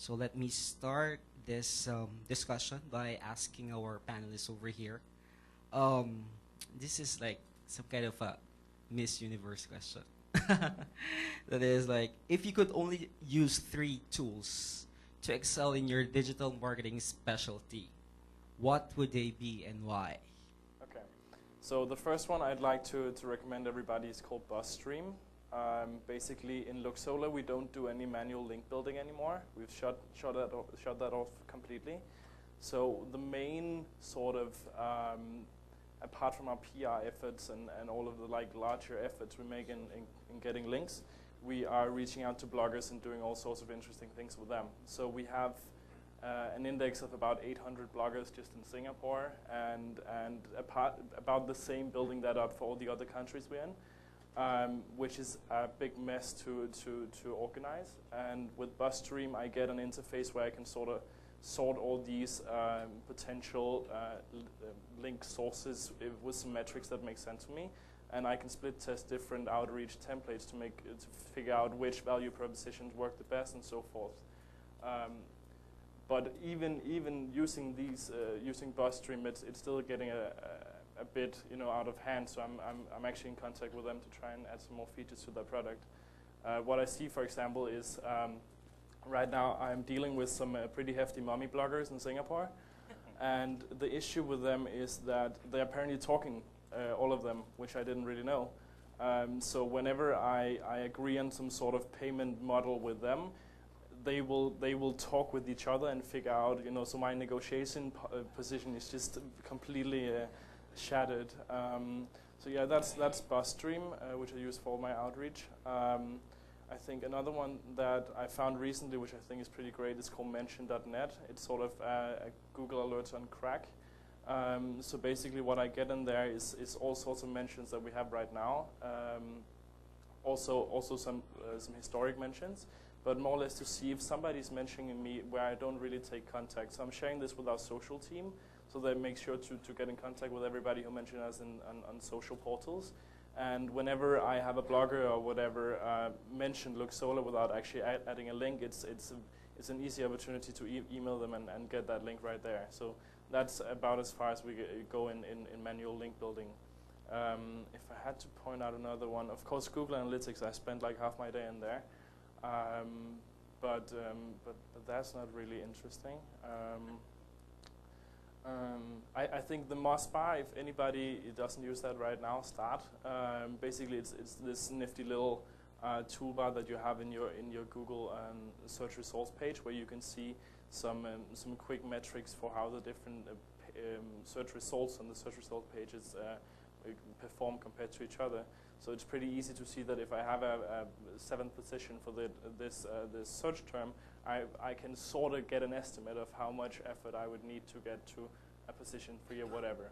So let me start this discussion by asking our panelists over here. Um, this is like some kind of a Miss Universe question. That is like, if you could only use three tools to excel in your digital marketing specialty, what would they be and why? Okay, so the first one I'd like to recommend everybody is called BuzzStream. Basically, in Luxola, we don't do any manual link building anymore. We've shut that off completely. So the main sort of, apart from our PR efforts and all of the larger efforts we make in getting links, we are reaching out to bloggers and doing all sorts of interesting things with them. So we have an index of about 800 bloggers just in Singapore, and about the same, building that up for all the other countries we're in, which is a big mess to organize. And with BuzzStream, I get an interface where I can sort of sort all these potential link sources with some metrics that make sense to me, and I can split test different outreach templates to figure out which value propositions work the best and so forth. But even using these, using BuzzStream, it's still getting a bit out of hand. So I'm actually in contact with them to try and add some more features to their product. What I see, for example, is right now I'm dealing with some pretty hefty mommy bloggers in Singapore, and the issue with them is that they're apparently talking, all of them, which I didn't really know. So whenever I agree on some sort of payment model with them, they will talk with each other and figure out, so my negotiation position is just completely shattered. So yeah, that's BuzzStream, which I use for my outreach. I think another one that I found recently, which I think is pretty great, is called Mention.net. It's sort of a Google Alerts on crack. So basically what I get in there is all sorts of mentions that we have right now. Also some historic mentions, but more or less to see if somebody's mentioning me where I don't really take contact. So I'm sharing this with our social team, so they make sure to get in contact with everybody who mentioned us on social portals. And whenever I have a blogger or whatever mention Luxola without actually adding a link, it's an easy opportunity to email them and get that link right there. So that's about as far as we go in manual link building. If I had to point out another one, of course, Google Analytics. I spent like half my day in there, but that's not really interesting. I think the Moz bar, if anybody doesn't use that right now, start. Basically, it's this nifty little toolbar that you have in your Google search results page, where you can see some quick metrics for how the different search results on the search result pages perform compared to each other. So it's pretty easy to see that if I have a 7th position for this search term, I can sort of get an estimate of how much effort I would need to get to a position 3 or whatever.